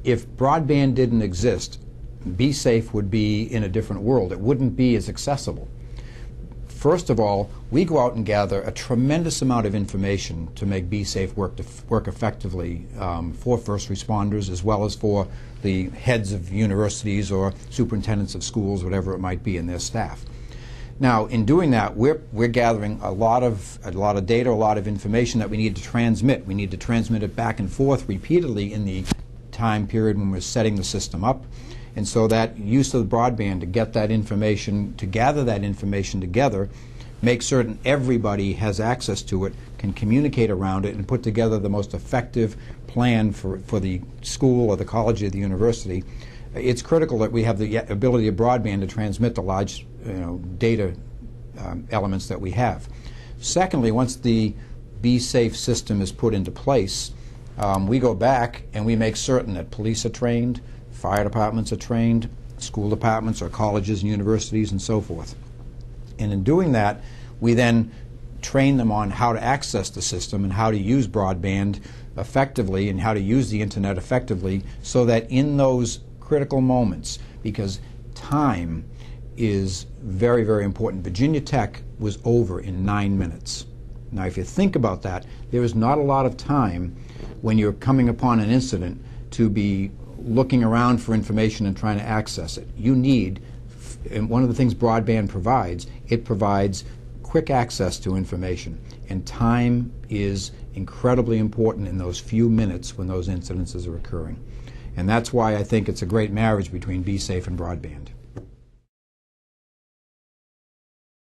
If broadband didn't exist, BeSafe would be in a different world. It wouldn't be as accessible. First of all, we go out and gather a tremendous amount of information to make BeSafe work effectively for first responders, as well as for the heads of universities or superintendents of schools, whatever it might be, and their staff. Now, in doing that, we're gathering a lot of data, a lot of information that we need to transmit. We need to transmit it back and forth repeatedly in the time period when we're setting the system up. And so that use of the broadband to get that information, to gather that information together, make certain everybody has access to it, can communicate around it, and put together the most effective plan for the school or the college or the university. It's critical that we have the ability of broadband to transmit the large data elements that we have. Secondly, once the BeSafe system is put into place, we go back and we make certain that police are trained, fire departments are trained, school departments or colleges and universities and so forth. And in doing that, we then train them on how to access the system and how to use broadband effectively and how to use the internet effectively, so that in those critical moments, because time is very, very important. Virginia Tech was over in 9 minutes. Now, if you think about that, there is not a lot of time when you're coming upon an incident to be looking around for information and trying to access it. You need, and one of the things broadband provides, it provides quick access to information. And time is incredibly important in those few minutes when those incidences are occurring. And that's why I think it's a great marriage between BeSafe and broadband.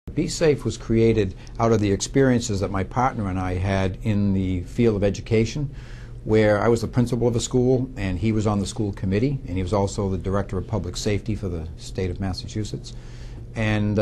BeSafe was created out of the experiences that my partner and I had in the field of education, where I was the principal of a school and he was on the school committee, and he was also the director of public safety for the state of Massachusetts. And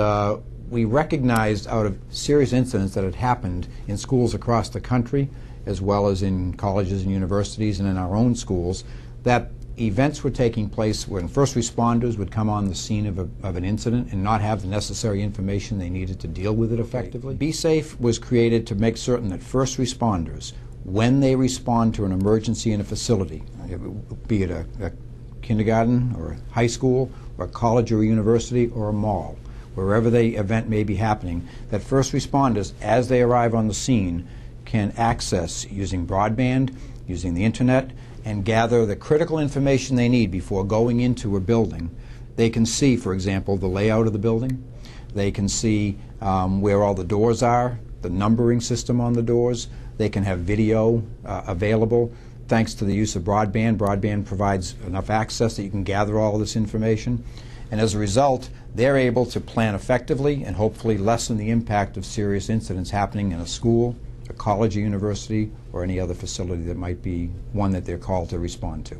we recognized, out of serious incidents that had happened in schools across the country, as well as in colleges and universities and in our own schools, that events were taking place when first responders would come on the scene of an incident and not have the necessary information they needed to deal with it effectively. BeSafe was created to make certain that first responders, when they respond to an emergency in a facility, be it a kindergarten or a high school or a college or a university or a mall, wherever the event may be happening, that first responders, as they arrive on the scene, can access, using broadband, using the internet, and gather the critical information they need before going into a building. They can see, for example, the layout of the building. They can see where all the doors are, the numbering system on the doors. They can have video available. Thanks to the use of broadband, broadband provides enough access that you can gather all of this information. And as a result, they're able to plan effectively and hopefully lessen the impact of serious incidents happening in a school, a college or university, or any other facility that might be one that they're called to respond to.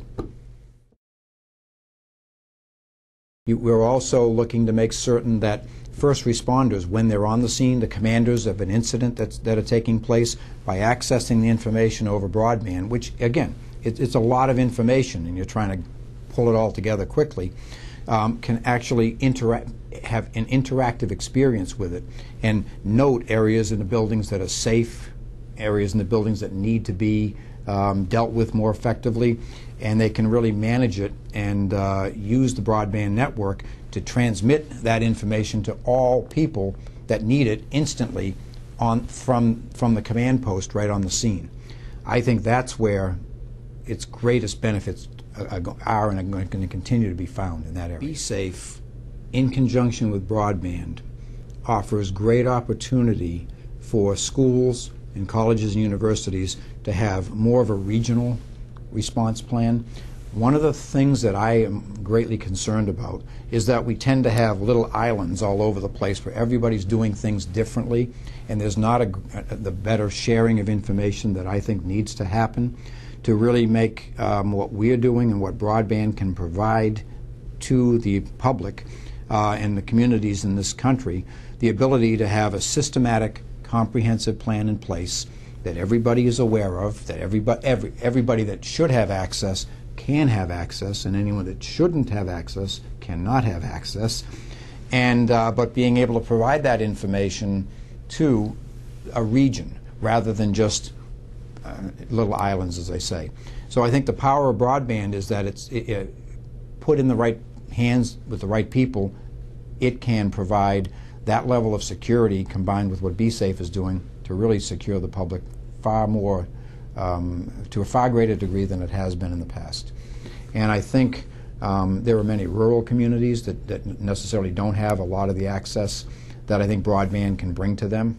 We're also looking to make certain that first responders, when they're on the scene, the commanders of an incident that are taking place, by accessing the information over broadband, which again, it's a lot of information and you're trying to pull it all together quickly, can actually have an interactive experience with it and note areas in the buildings that are safe, areas in the buildings that need to be dealt with more effectively, and they can really manage it and use the broadband network to transmit that information to all people that need it instantly from the command post right on the scene. I think that's where its greatest benefits are and are going to continue to be found in that area. BeSafe, in conjunction with broadband, offers great opportunity for schools and colleges and universities to have more of a regional response plan. One of the things that I am greatly concerned about is that we tend to have little islands all over the place where everybody's doing things differently, and there's not the better sharing of information that I think needs to happen to really make what we're doing and what broadband can provide to the public and the communities in this country, the ability to have a systematic, comprehensive plan in place that everybody is aware of, that everybody that should have access can have access, and anyone that shouldn't have access cannot have access, and but being able to provide that information to a region rather than just little islands, as I say. So I think the power of broadband is that it's put in the right hands with the right people. It can provide that level of security combined with what BeSafe is doing to really secure the public far more, to a far greater degree than it has been in the past. And I think there are many rural communities that necessarily don't have a lot of the access that I think broadband can bring to them.